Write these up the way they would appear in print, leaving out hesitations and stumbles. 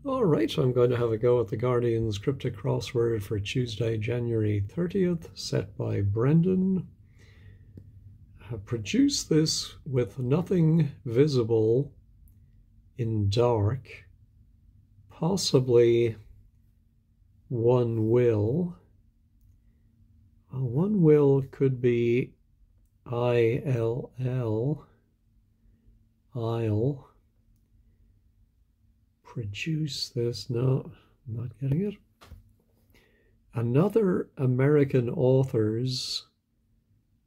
All right, I'm going to have a go at the Guardian's Cryptic Crossword for Tuesday, January 30th, set by Brendan. Produce this with nothing visible in dark, possibly one will. One will could be ILL, I'll. Produce this, no, I'm not getting it. Another American author's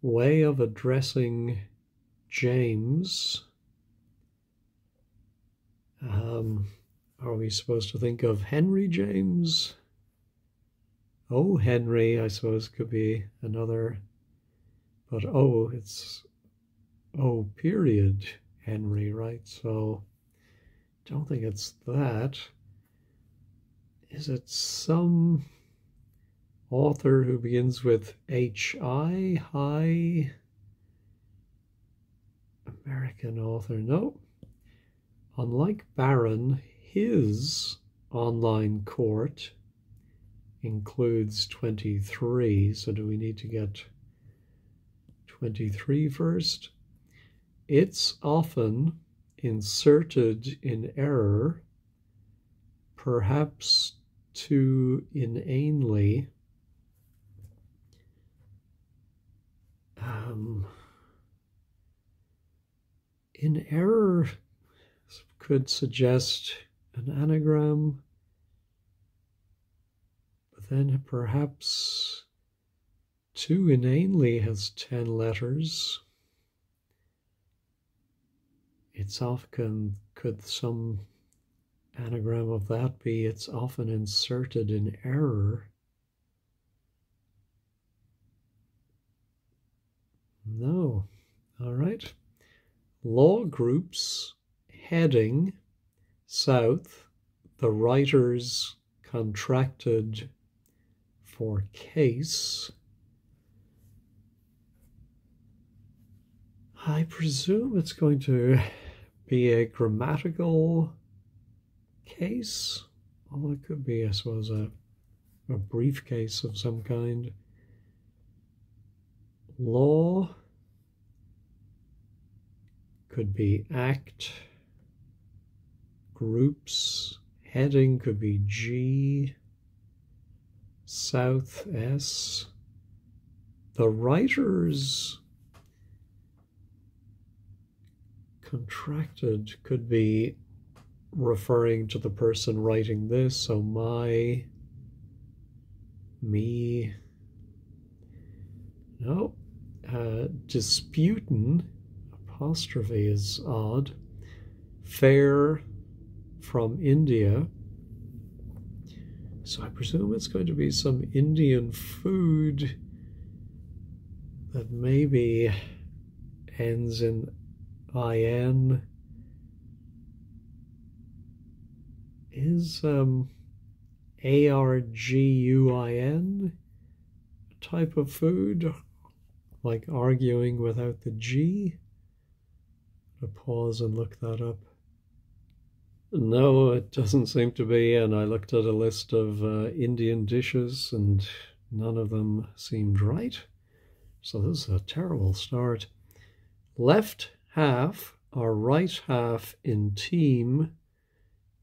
way of addressing James. Are we supposed to think of Henry James? Oh, Henry, I suppose, could be another, but oh, it's oh, period, Henry, right? So don't think it's that. Is it some author who begins with H-I? Hi. American author. No. Unlike Barron, his online court includes 23. So do we need to get 23 first? It's often inserted in error, perhaps too inanely. In error could suggest an anagram, but then perhaps too inanely has 10 letters. It's often, could some anagram of that be, it's often inserted in error? No. All right. Law groups, heading, south, the writers contracted for case. I presume it's going to be a grammatical case, although it could be, I suppose, a briefcase of some kind. Law could be act. Groups, heading could be G. South, S. The writers contracted could be referring to the person writing this, so my, me. No. Disputin', apostrophe is odd. Fair from India. So I presume it's going to be some Indian food that maybe ends in IN. Is ARGUIN a type of food? Like arguing without the G? I'll pause and look that up. No, it doesn't seem to be, and I looked at a list of Indian dishes and none of them seemed right. So this is a terrible start. Left half or right half in team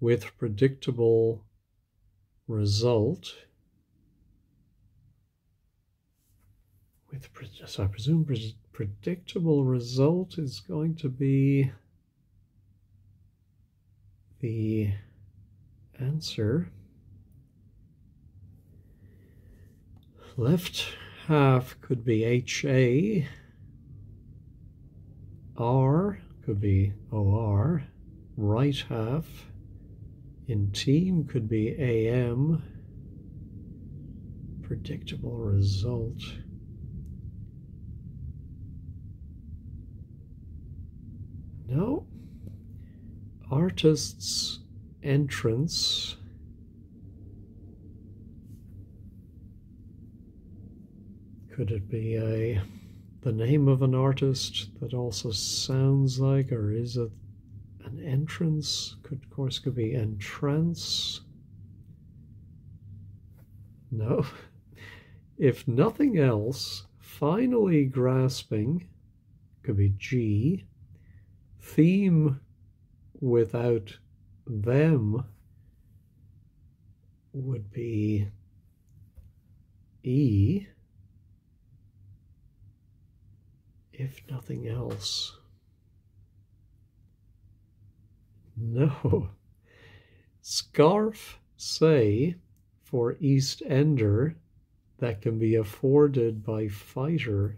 with predictable result. So I presume predictable result is going to be the answer. Left half could be HA. R could be OR. Right half in team could be AM. Predictable result. No. Artist's entrance. Could it be the name of an artist that also sounds like, or is it an An entrance could, of course, could be entrance. No. If nothing else, finally grasping could be G. Theme without them would be E. If nothing else. No. Scarf, say, for East Ender, that can be afforded by fighter.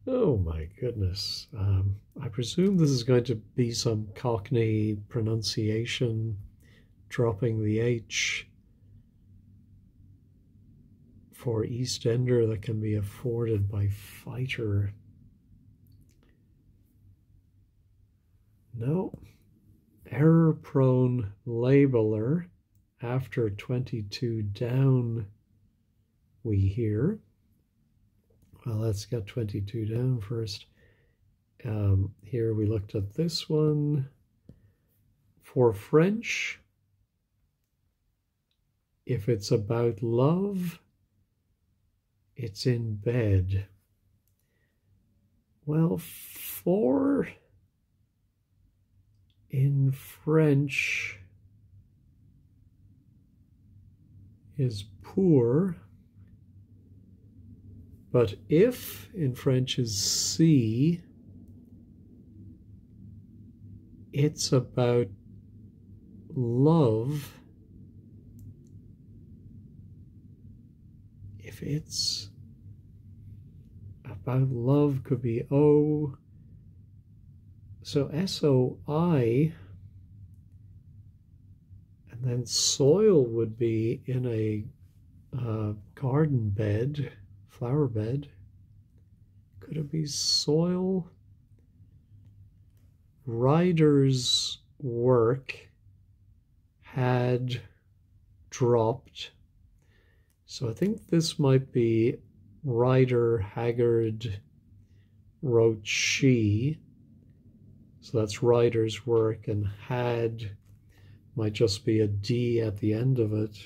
Oh my goodness. I presume this is going to be some Cockney pronunciation, dropping the H for East Ender that can be afforded by fighter. No. Error-prone labeler. After 22 down, we hear. Well, let's get 22 down first. Here we looked at this one. For French, if it's about love, it's in bed. Well, for in French is pour, but if in French is see, it's about love. If it's about love, could be O. So S-O-I, and then soil would be in a garden bed, flower bed. Could it be soil? Rider's work had dropped. So I think this might be Rider Haggard wrote she. So that's Rider's work, and had might just be a D at the end of it.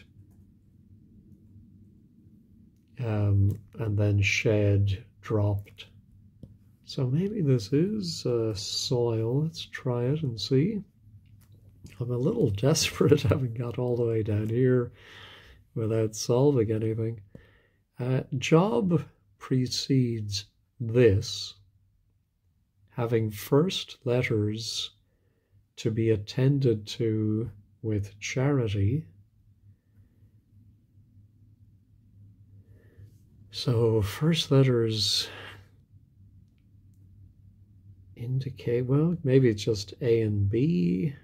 And then shed dropped. So maybe this is soil. Let's try it and see. I'm a little desperate having got all the way down here without solving anything. Job precedes this, having first letters to be attended to with charity. So first letters indicate, well, maybe it's just A and B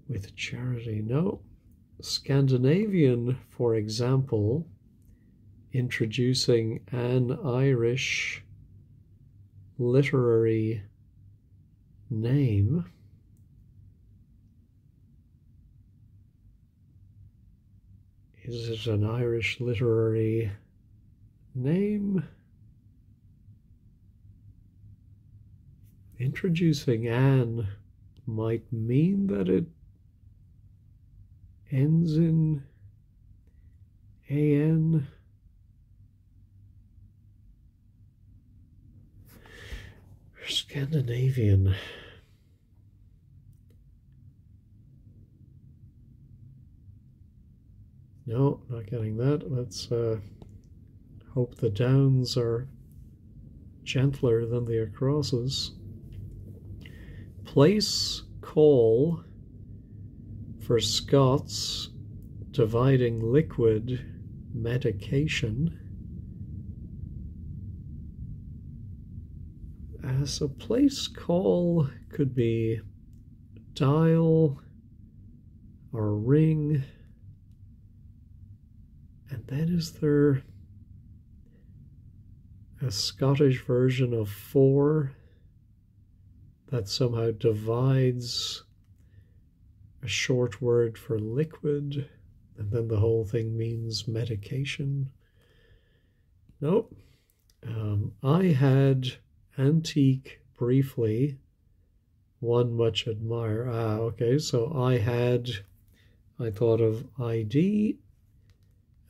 with charity. No. Scandinavian, for example, introducing an Irish literary name. Is it an Irish literary name? Introducing an might mean that it ends in AN. Scandinavian. No, not getting that. Let's hope the downs are gentler than the acrosses. Place call for Scots dividing liquid medication. As a place call could be dial or ring. And then is there a Scottish version of for that somehow divides a short word for liquid, and then the whole thing means medication? Nope. I had antique briefly, one much admire. Okay, so I thought of ID,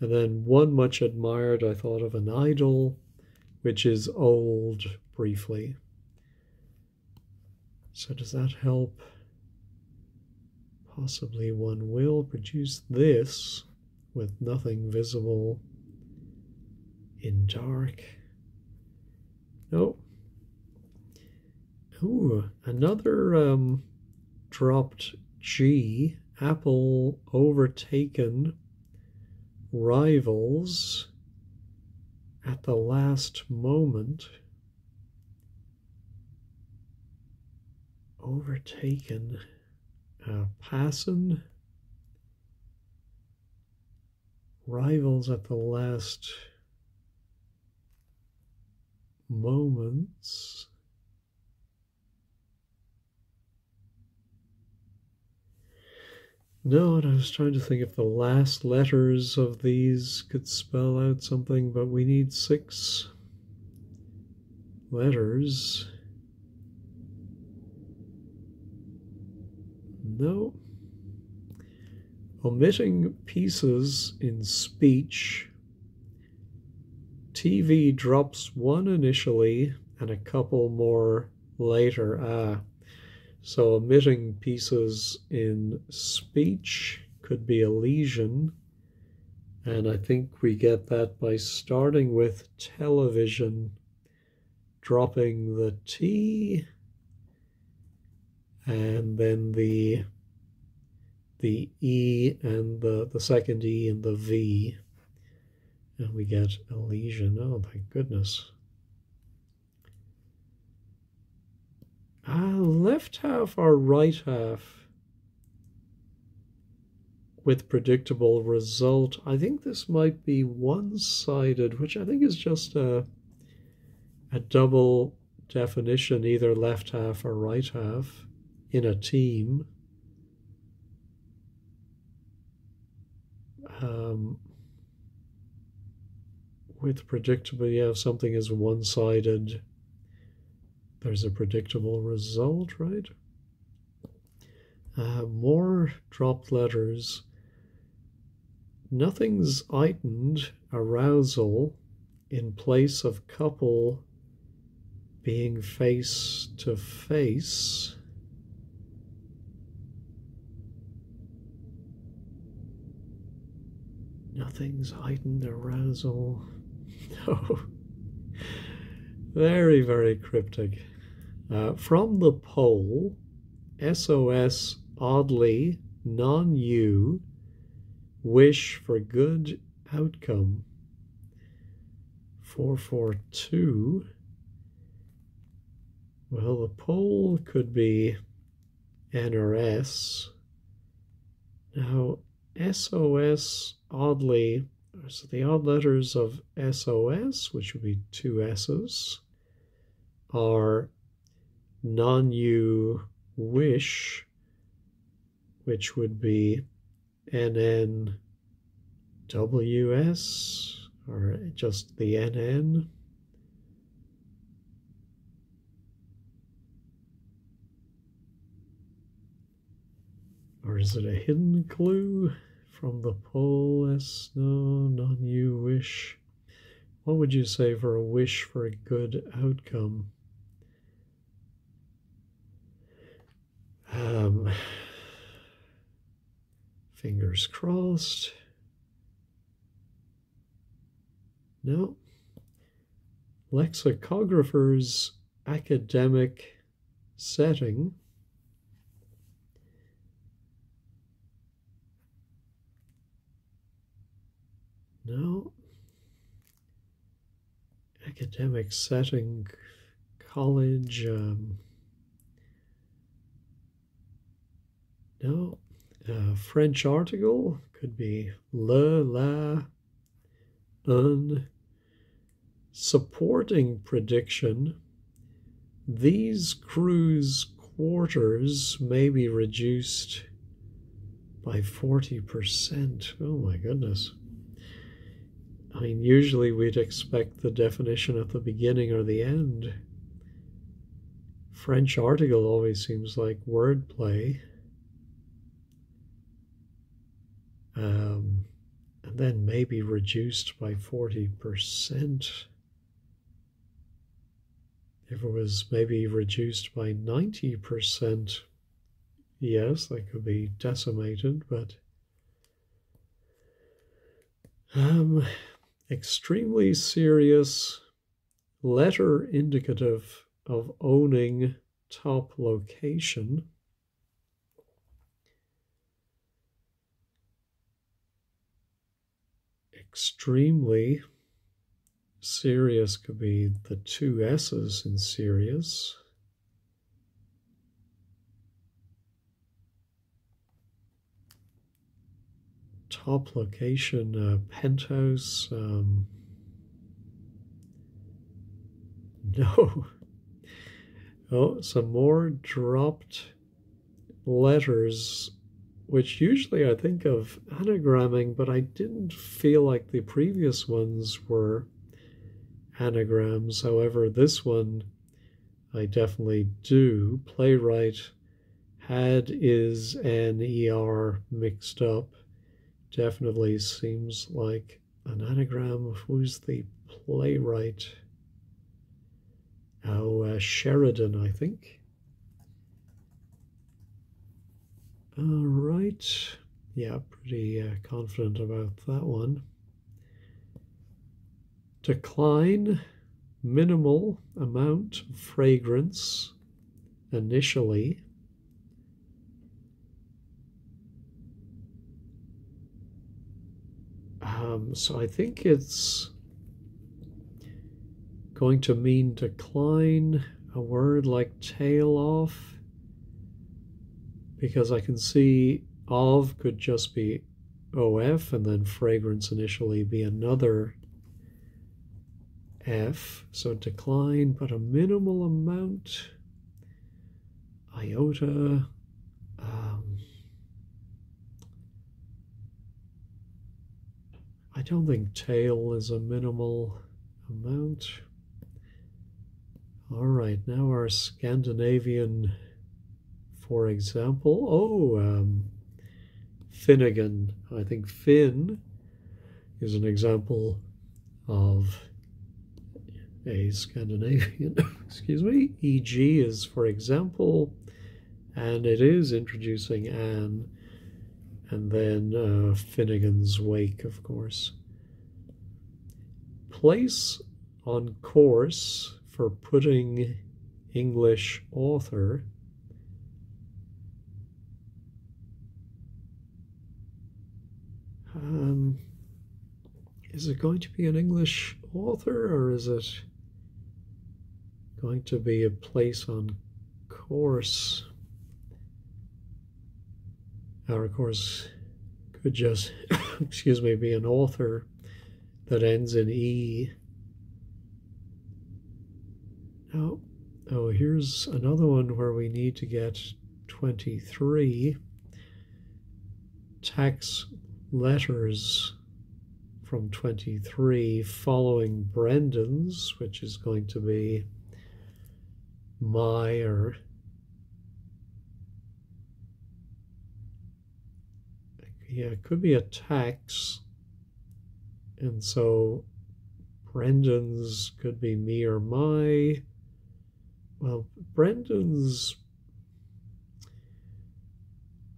and then one much admired, I thought of an idol, which is old briefly. So does that help? Possibly one will produce this with nothing visible in dark. No. Ooh, another dropped G. Apple overtaken rivals at the last moment. Overtaken. Passin. Rivals at the last moments. No, and I was trying to think if the last letters of these could spell out something, but we need 6 letters. No. Omitting pieces in speech. TV drops 1 initially and a couple more later. So omitting pieces in speech could be a lesion. And I think we get that by starting with television, dropping the T, and then the E and the second E and the V. And we get a lesion. Oh, thank goodness. Left half or right half with predictable result. I think this might be one-sided, which I think is just a double definition, either left half or right half in a team. With predictable, yeah, if something is one-sided, there's a predictable result, right? More dropped letters. Nothing's heightened arousal in place of couple being face to face. Nothing's heightened arousal. No. Very, very cryptic. From the pole, SOS oddly, non-you, wish for good outcome. 442. Well, the pole could be N or S. Now, SOS oddly, so the odd letters of SOS, which would be 2 S's, are non-you wish, which would be NNWS, or just the NN. Or is it a hidden clue? From the pole, S, no, non-you wish. What would you say for a wish for a good outcome? Fingers crossed. No. Lexicographer's academic setting. No. Academic setting, college. No. French article could be le, la, un. Supporting prediction. These crew's quarters may be reduced by 40%. Oh my goodness. I mean, usually we'd expect the definition at the beginning or the end. French article always seems like wordplay. And then maybe reduced by 40%. If it was maybe reduced by 90%, yes, that could be decimated, but extremely serious, letter indicative of owning top location. Extremely serious could be the two S's in serious. Top location, penthouse. No. Oh, some more dropped letters, which usually I think of anagramming, but I didn't feel like the previous ones were anagrams. However, this one I definitely do. Playwright had is and ER mixed up. Definitely seems like an anagram of who's the playwright. Oh, Sheridan, I think. All right. Yeah, pretty confident about that one. Decline, minimal amount of fragrance initially. So I think it's going to mean decline, a word like tail off, because I can see of could just be OF and then fragrance initially be another F. So decline, but a minimal amount, iota. I don't think tail is a minimal amount. All right, now our Scandinavian, for example. Oh, Finnegan. I think Finn is an example of a Scandinavian. Excuse me. E.g. is for example, and it is introducing an, and then Finnegan's Wake, of course. Place on course for putting English author. Is it going to be an English author, or is it going to be a place on course? Or, of course, could just, excuse me, be an author that ends in E. Now, oh, here's another one where we need to get 23. Tax letters from 23 following Brendan's, which is going to be my, or yeah, it could be a tax, and so Brendan's could be me or my. Well, Brendan's,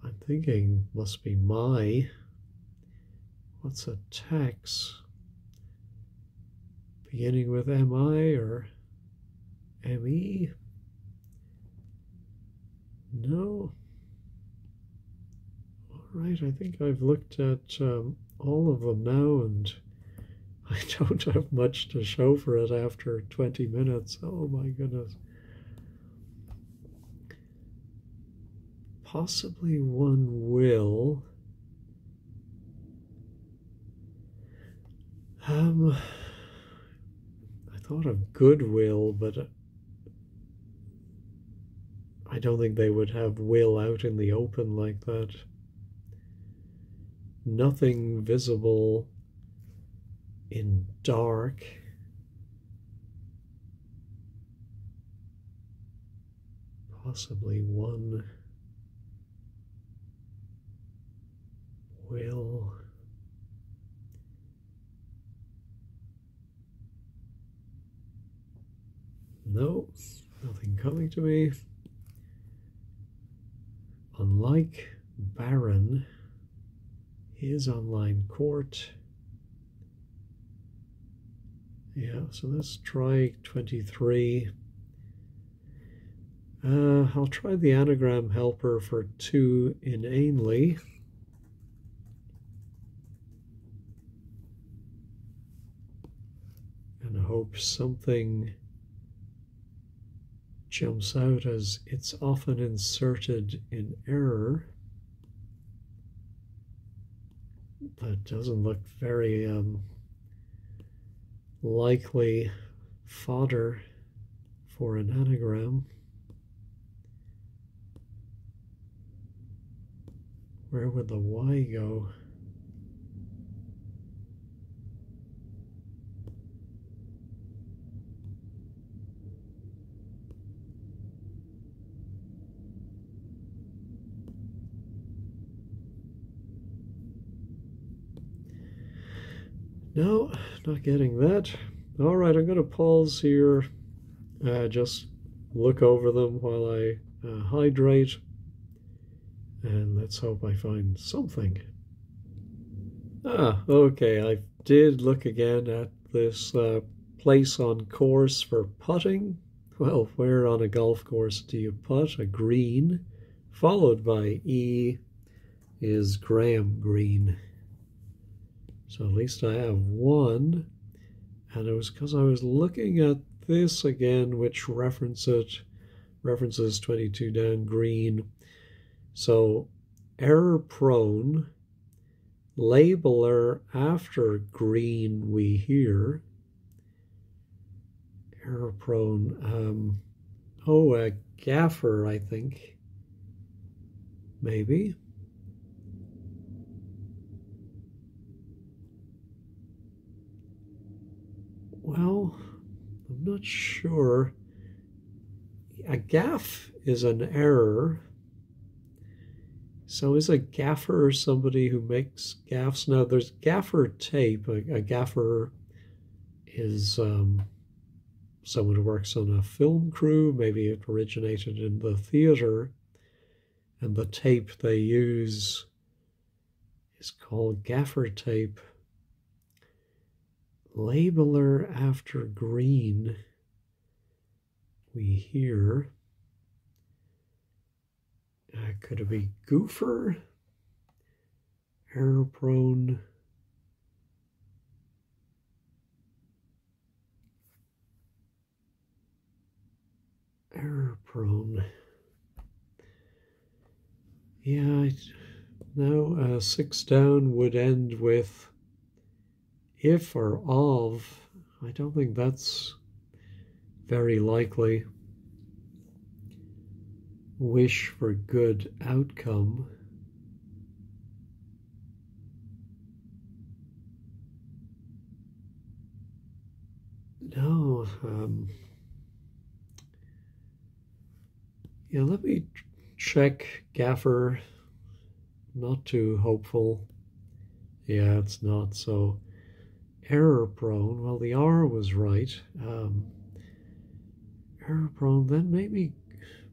I'm thinking must be my. What's a tax? Beginning with MI or ME? No. All right, I think I've looked at all of them now, and I don't have much to show for it after 20 minutes. Oh my goodness. Possibly one will. I thought of goodwill, but I don't think they would have will out in the open like that. Nothing visible in dark. Possibly one will. No, nothing coming to me. Unlike Baron, his online court. Yeah, so let's try 23. I'll try the anagram helper for 2 inanely. And hope something jumps out, as it's often inserted in error. That doesn't look very likely fodder for an anagram. Where would the Y go? No, not getting that. All right, I'm going to pause here, just look over them while I hydrate, and let's hope I find something. Okay, I did look again at this place on course for putting. Well, where on a golf course do you putt? A green, followed by E is Graham Green. So at least I have one, and it was because I was looking at this again, which references 22 down green. So error prone, labeler after green we hear. Error prone, a gaffer, I think, maybe. Well, I'm not sure. A gaff is an error. So is a gaffer somebody who makes gaffs? Now, there's gaffer tape. A gaffer is someone who works on a film crew. Maybe it originated in the theater. And the tape they use is called gaffer tape. Labeler after green, we hear. Could it be goofer? Error prone. Error prone. Yeah, no, 6 down would end with if or of. I don't think that's very likely. Wish for good outcome. No. Yeah, let me check gaffer. Not too hopeful. Yeah, it's not. So error prone. Well, the R was right. Error prone, then maybe,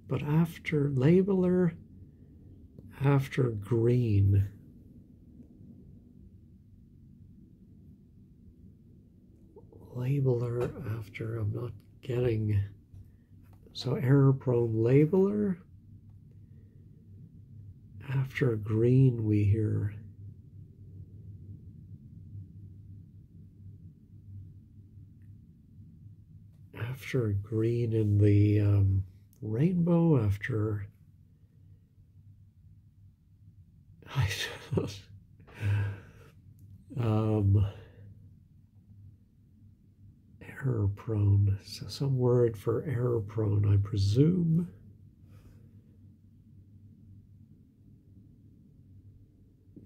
but after labeler, after green. Labeler after, I'm not getting. So error prone labeler. After green we hear. After green in the rainbow, after I error prone. So some word for error prone, I presume.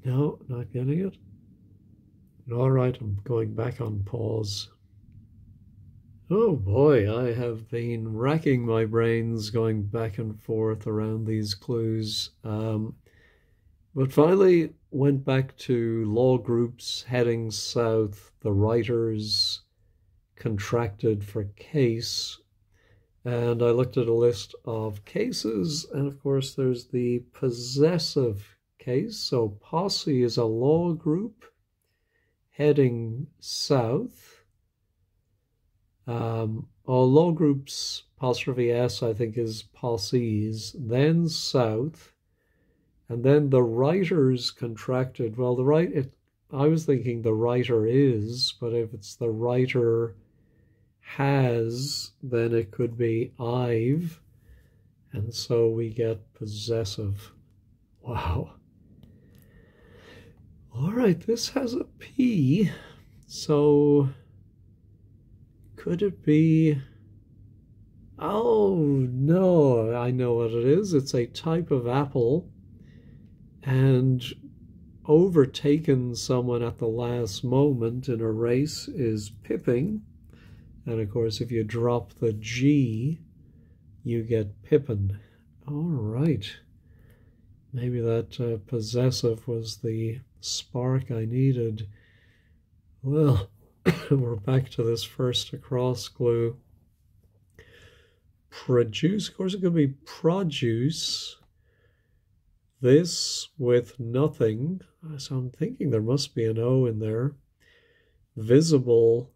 No, not getting it. All right, I'm going back on pause. Oh boy, I have been racking my brains going back and forth around these clues. But finally went back to law groups heading south, the writers contracted for case, and I looked at a list of cases, and of course there's the possessive case. So posse is a law group heading south. All law groups, apostrophe S, I think is posses, then south, and then the writers contracted. Well, I was thinking the writer is, but if it's the writer has, then it could be I've, and so we get possessive. Wow. All right, this has a P, so could it be... Oh, no, I know what it is. It's a type of apple, and overtaken someone at the last moment in a race is pipping. And of course, if you drop the G, you get pippin. All right. Maybe that possessive was the spark I needed. Well, we're back to this first across clue. Produce, of course it could be produce. This with nothing. So I'm thinking there must be an O in there. Visible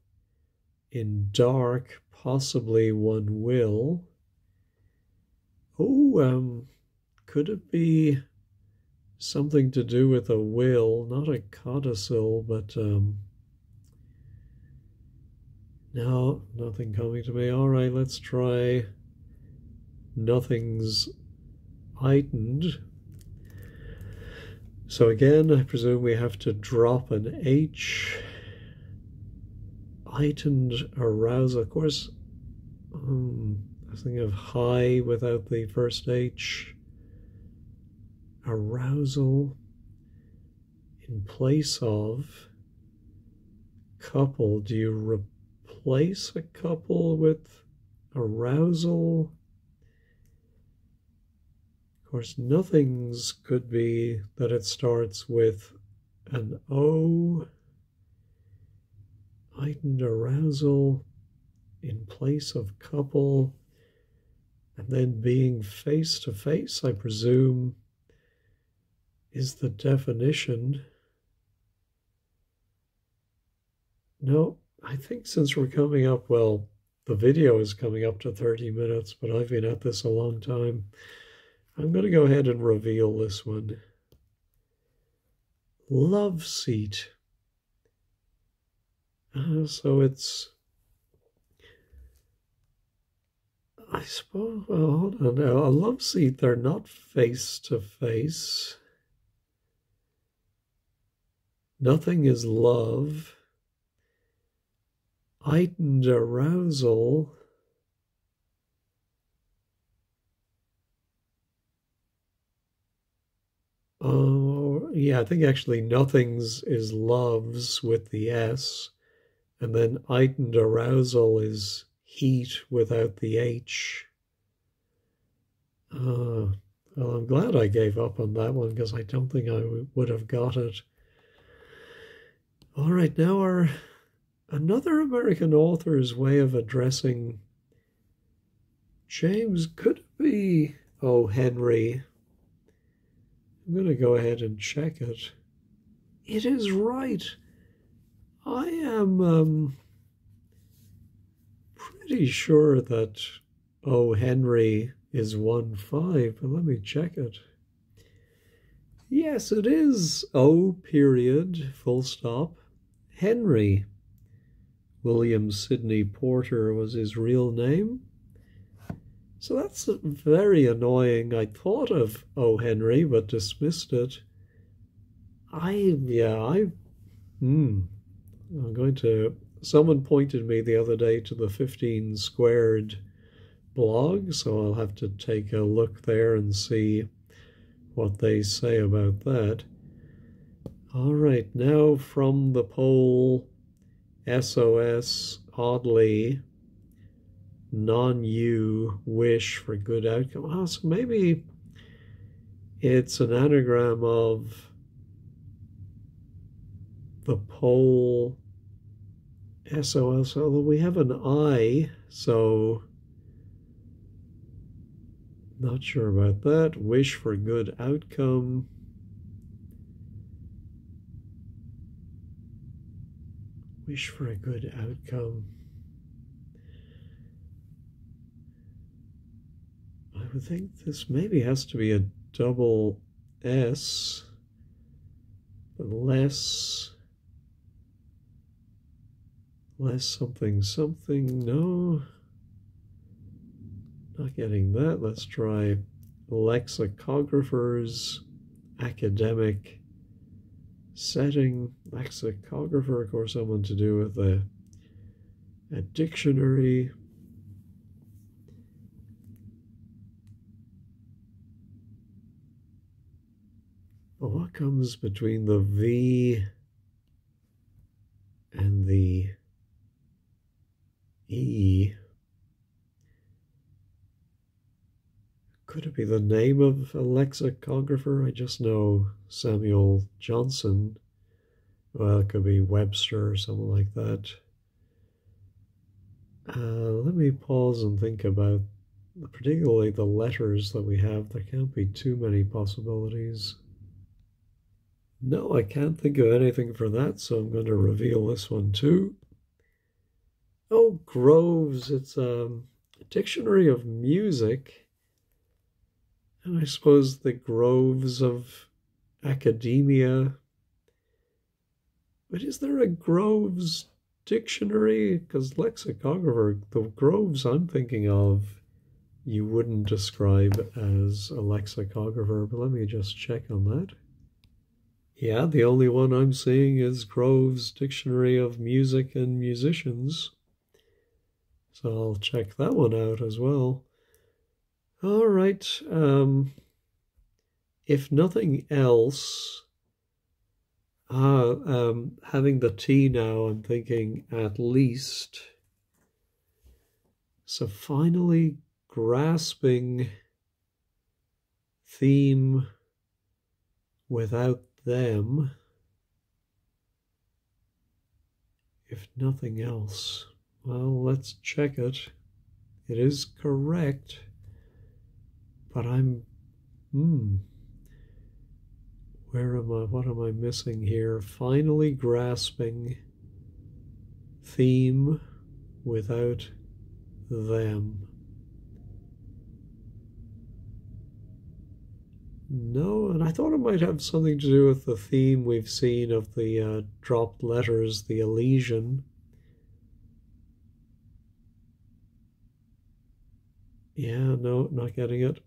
in dark, possibly one will. Oh, could it be something to do with a will? Not a codicil, but no, nothing coming to me. All right, let's try nothing's heightened. So again, I presume we have to drop an H. Heightened arousal. Of course, I was thinking of high without the first H. Arousal in place of couple. Do you replace a couple with arousal? Of course, nothing's could be that it starts with an O. Heightened arousal in place of couple, and then being face to face, I presume, is the definition. No, I think since we're coming up, well, the video is coming up to 30 minutes, but I've been at this a long time. I'm going to go ahead and reveal this one. Love seat. So it's, I suppose, well, hold on now. A love seat, they're not face to face. Nothing is love. Heightened arousal. Oh, yeah, I think actually nothing's is loves with the S. And then heightened arousal is heat without the H. Well, I'm glad I gave up on that one because I don't think I would have got it. All right, now another American author's way of addressing James could be O. Henry. I'm going to go ahead and check it. It is right. I am pretty sure that O. Henry is 1-5, but let me check it. Yes, it is O. period, full stop. Henry. William Sidney Porter was his real name. So that's very annoying. I thought of O. Henry, but dismissed it. I'm going to, someone pointed me the other day to the 15 Squared blog, so I'll have to take a look there and see what they say about that. All right, now from the poll, SOS, oddly, non-you, wish for good outcome. Oh, so maybe it's an anagram of the poll, SOS, although we have an I, so not sure about that. Wish for good outcome. Wish for a good outcome. I would think this maybe has to be a double S, but less something something. No, not getting that. Let's try lexicographer's academic setting. Lexicographer, of course, someone to do with a dictionary. Well, what comes between the V and the E? Could it be the name of a lexicographer? I just know Samuel Johnson. Well, it could be Webster or something like that. Let me pause and think about particularly the letters that we have. There can't be too many possibilities. No, I can't think of anything for that, so I'm going to reveal this one too. Oh, Groves. It's a dictionary of music. And I suppose the groves of academia. But is there a Groves dictionary? Because lexicographer, the Groves I'm thinking of, you wouldn't describe as a lexicographer. But let me just check on that. Yeah, the only one I'm seeing is Groves' Dictionary of Music and Musicians. So I'll check that one out as well. All right. If nothing else, having the T now, I'm thinking at least. So finally grasping theme without them, if nothing else. Well, let's check it. It is correct, but where am I? What am I missing here? Finally grasping theme without them. No, and I thought it might have something to do with the theme we've seen of the dropped letters, the Elysian. Yeah, no, not getting it.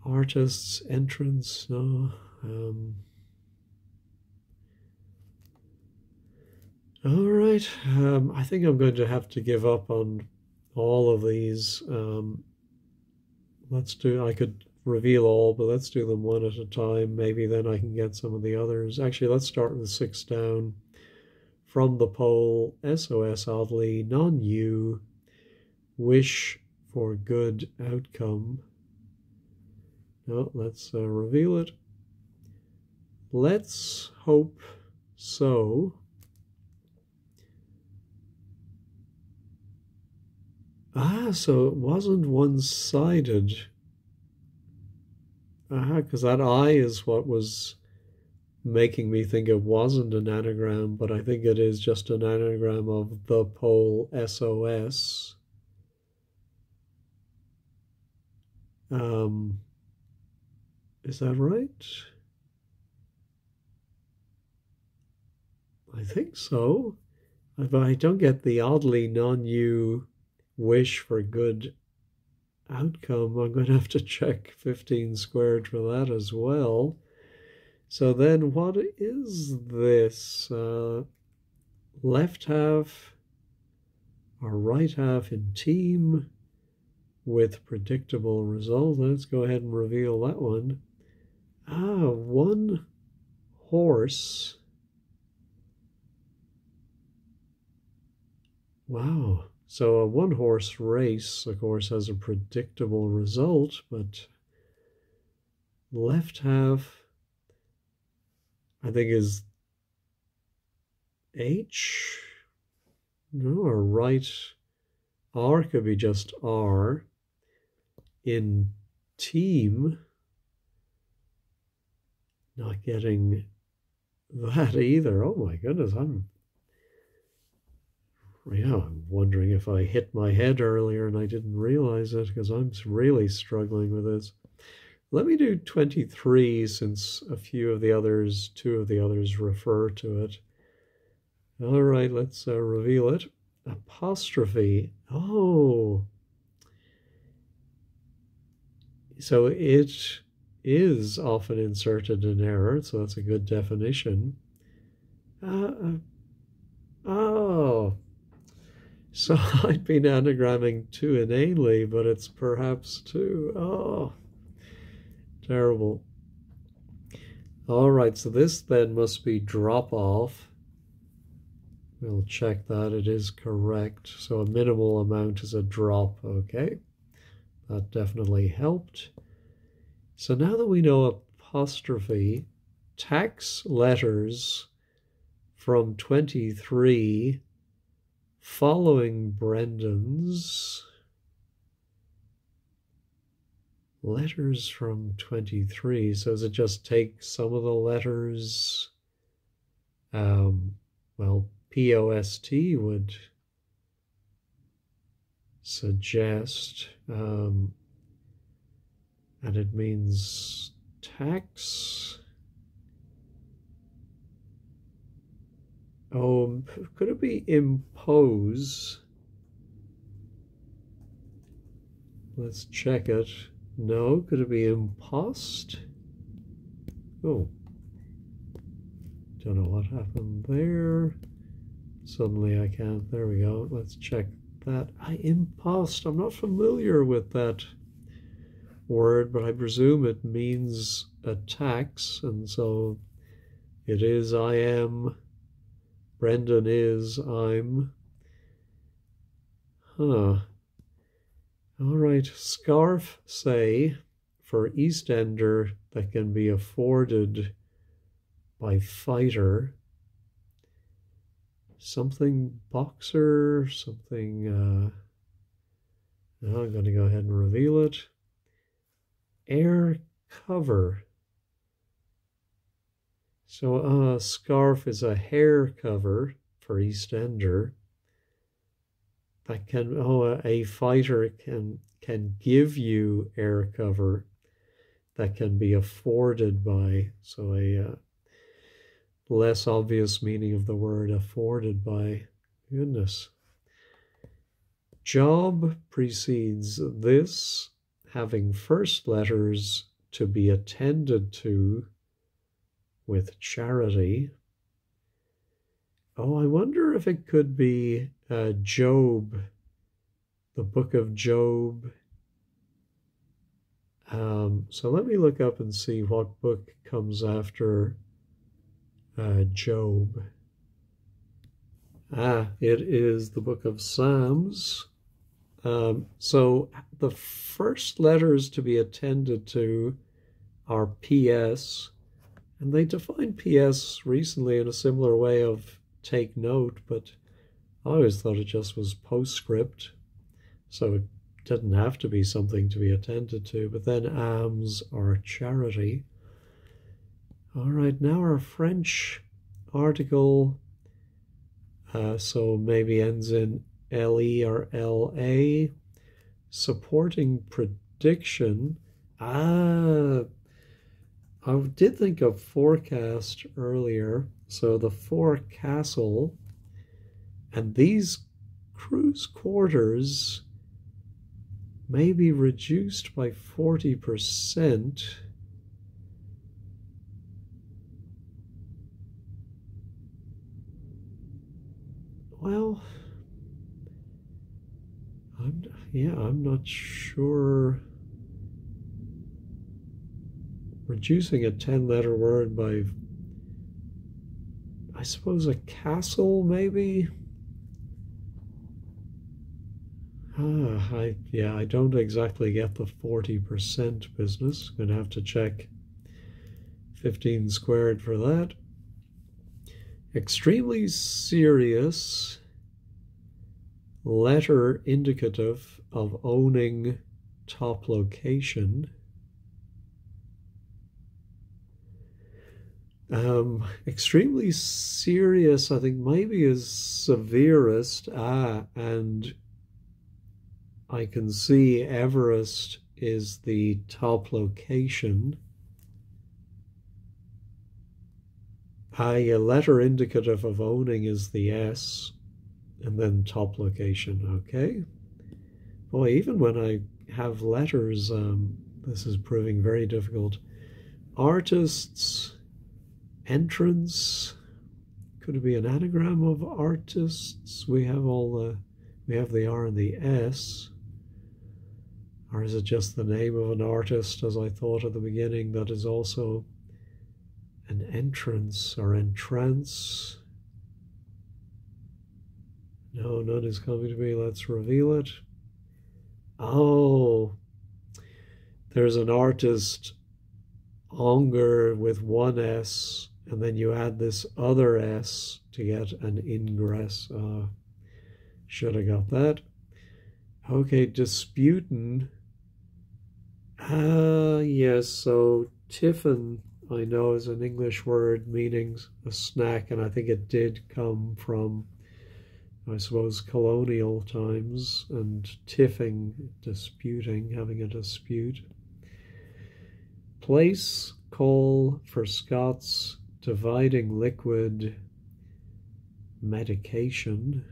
Artist's entrance, no. All right, I think I'm going to have to give up on all of these. I could reveal all, but let's do them one at a time. Maybe then I can get some of the others. Actually, let's start with 6 down. From the poll, SOS oddly, non-you, wish for good outcome. No, let's reveal it. Let's hope so. So it wasn't one-sided. Because that I is what was making me think it wasn't an anagram, but I think it is just an anagram of the poll SOS. Is that right? I think so. If I don't get the oddly non-you wish for good outcome, I'm going to have to check 15 squared for that as well. So then what is this? Left half or right half in team with predictable result. Let's go ahead and reveal that one. One horse. Wow. So a one-horse race, of course, has a predictable result, but left half, I think, is H. No, or right. R could be just R. In team, not getting that either. Oh my goodness, I'm wondering if I hit my head earlier and I didn't realize it, because I'm really struggling with this. Let me do 23 since two of the others refer to it. All right, let's reveal it. Apostrophe. Oh, so it is often inserted in error, so that's a good definition. Oh, so I'd been anagramming too inanely, but it's perhaps two. Oh, terrible. All right, so this then must be drop off. We'll check that it is correct. So a minimal amount is a drop. Okay, that definitely helped. So now that we know apostrophe, tax letters from 23 following Brendan's. Letters from 23. So does it just take some of the letters? Well, POST would suggest, and it means tax. Oh, could it be impose? Let's check it. No, could it be impost? Oh, don't know what happened there. Suddenly I can't. There we go. Let's check that. Impost. I'm not familiar with that word, but I presume it means a tax, and so it is I am. Brendan is I'm. Huh. All right. Scarf, say, for Eastender that can be afforded by fighter. Something boxer, something. Now I'm going to go ahead and reveal it. Air cover. So scarf is a hair cover for Eastender. That can, a fighter can give you air cover that can be afforded by. So a less obvious meaning of the word afforded by. Goodness. Job precedes this, having first letters to be attended to with charity. Oh, I wonder if it could be Job, the book of Job. So let me look up and see what book comes after Job. It is the book of Psalms. So the first letters to be attended to are PS, and they defined PS recently in a similar way of take note, but I always thought it just was postscript, so it didn't have to be something to be attended to. But then alms are charity. All right, now our French article, so maybe ends in LE or LA, supporting prediction. I did think of forecast earlier. So the forecastle, and these cruise quarters may be reduced by 40%. Well, I'm not sure. reducing a 10-letter word by, I suppose, a castle, maybe? I don't exactly get the 40% business. Going to have to check 15 squared for that. Extremely serious, letter indicative of owning top location. Extremely serious, I think, maybe is severest. And I can see Everest is the top location. A letter indicative of owning is the S, and then top location, okay? Boy, even when I have letters, this is proving very difficult. Artists, entrance, could it be an anagram of artists? We have the R and the S. Or is it just the name of an artist, as I thought at the beginning, that is also an entrance or entrance? No, none is coming to me. Let's reveal it. Oh, there's an artist, Onger, with one S, and then you add this other S to get an ingress. Should have got that. Okay, disputin'. Yes, so tiffin, I know, is an English word meaning a snack, and I think it did come from, I suppose, colonial times, and tiffing, disputing, having a dispute. Place, call for Scots, dividing liquid, medication.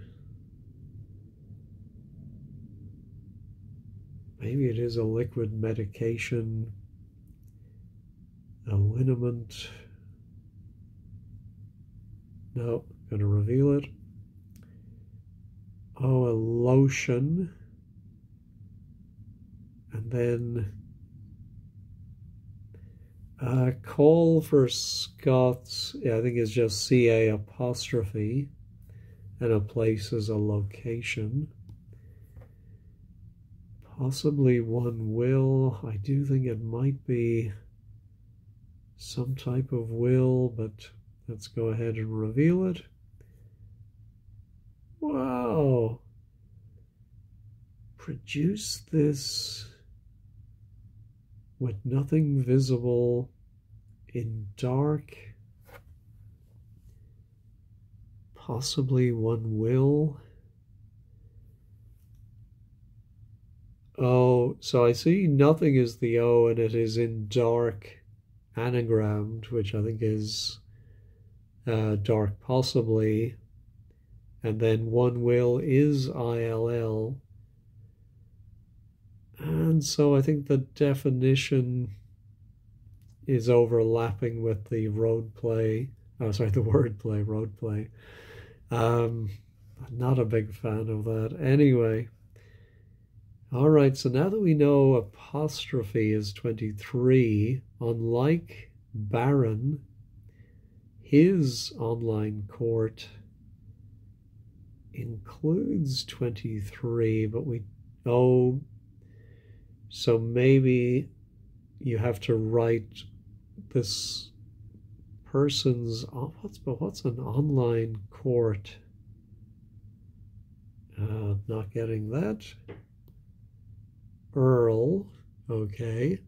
Maybe it is a liquid medication, a liniment. No, gonna reveal it. Oh, a lotion. And then call for Scots, I think it's just CA apostrophe, and a place is a location. Possibly one will. I do think it might be some type of will, but let's go ahead and reveal it. Wow. Produce this with nothing visible in dark. Possibly one will. Oh, so I see nothing is the O, and it is in dark anagrammed, which I think is dark possibly. And then one will is ILL. And so I think the definition is overlapping with the roadplay. Oh, sorry, the wordplay, roadplay. I'm not a big fan of that. Anyway. All right, so now that we know apostrophe is 23, unlike Baron, his online court includes 23, but so maybe you have to write this person's, what's an online court? Not getting that. Earl, okay.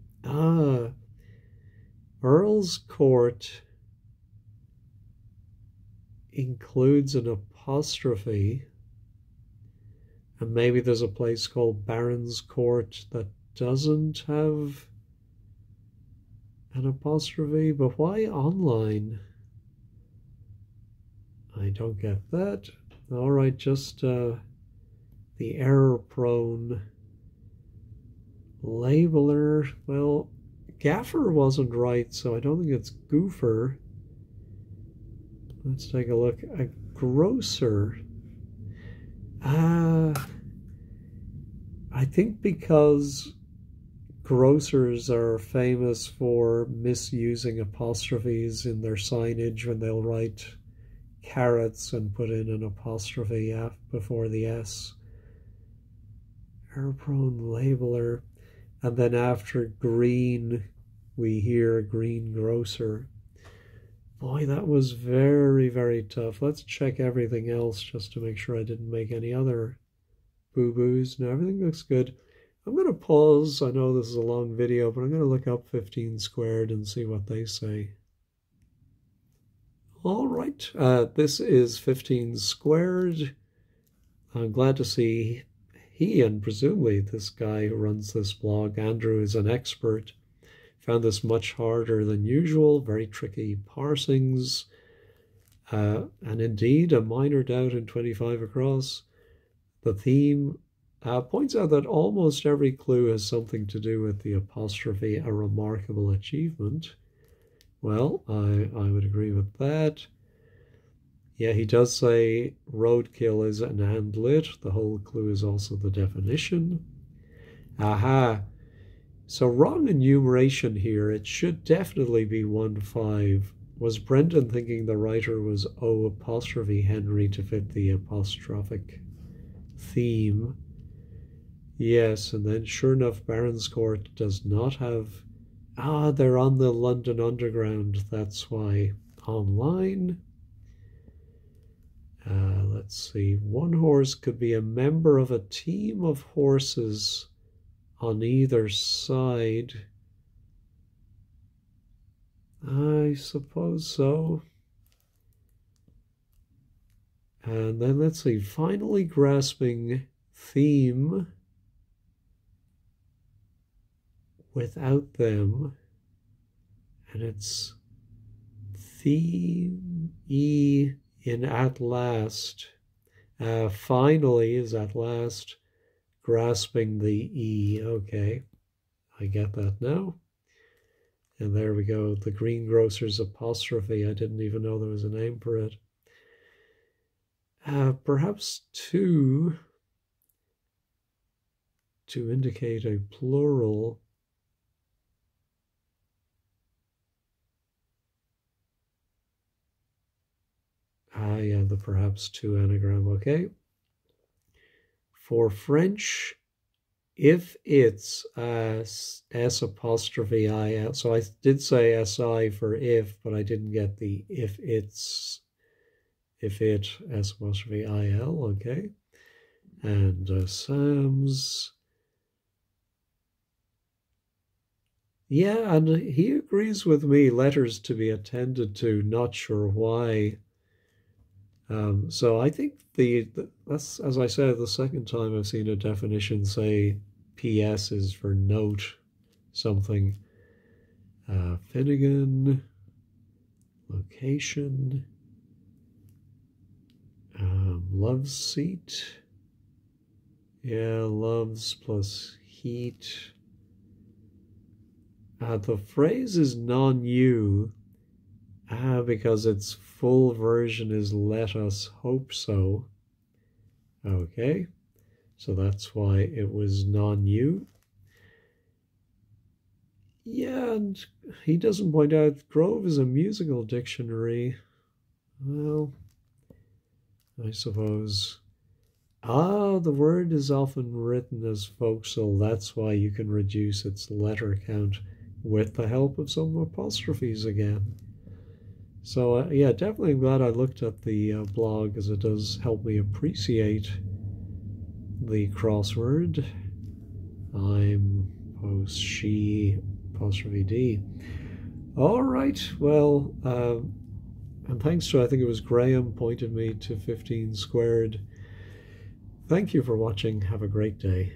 Earl's court includes an apostrophe, and maybe there's a place called Baron's Court that doesn't have an apostrophe, but why online? I don't get that. All right, just the error-prone labeler. Well, gaffer wasn't right, so I don't think it's goofer. Let's take a look. A grocer. I think because grocers are famous for misusing apostrophes in their signage when they'll write carrots and put in an apostrophe before the S. Error-prone labeler. And then after green, we hear greengrocer. Boy, that was very, very tough. Let's check everything else just to make sure I didn't make any other boo-boos. Now, everything looks good. I'm going to pause. I know this is a long video, but I'm going to look up 15 squared and see what they say. All right, this is 15 squared. I'm glad to see he and presumably this guy who runs this blog, Andrew, is an expert. Found this much harder than usual, very tricky parsings, and indeed a minor doubt in 25 across. The theme points out that almost every clue has something to do with the apostrophe, a remarkable achievement. Well, I would agree with that. Yeah, he does say roadkill is an and lit. The whole clue is also the definition. Aha. So wrong enumeration here. It should definitely be 1-5. Was Brendan thinking the writer was O apostrophe Henry to fit the apostrophic theme? Yes, and then sure enough, Baronscourt does not have... Ah, they're on the London Underground. That's why. Online. Let's see. One horse could be a member of a team of horses on either side. I suppose so. And then let's see. Finally grasping theme without them. And it's theme E in at last. Finally is at last. Grasping the E. Okay, I get that now. And there we go. The greengrocer's apostrophe. I didn't even know there was a name for it. Perhaps two to indicate a plural. Yeah, the perhaps two anagram. Okay. For French, if it's S apostrophe I, so I did say SI for if, but I didn't get the if it S apostrophe IL, okay. And Sam's. Yeah, and he agrees with me, letters to be attended to, not sure why. So I think that's, as I said, the second time I've seen a definition say PS is for note something. Finnegan, location, love seat. Yeah, loves plus heat. The phrase is non-you. Because its full version is let us hope so. Okay, so that's why it was non-you. Yeah, and he doesn't point out Grove is a musical dictionary. Well, I suppose. The word is often written as folksel. That's why you can reduce its letter count with the help of some apostrophes again. So yeah, definitely glad I looked at the blog, as it does help me appreciate the crossword. I'm post she apostrophe D. All right, well, and thanks to, I think it was Graham, pointed me to 15 squared. Thank you for watching. Have a great day.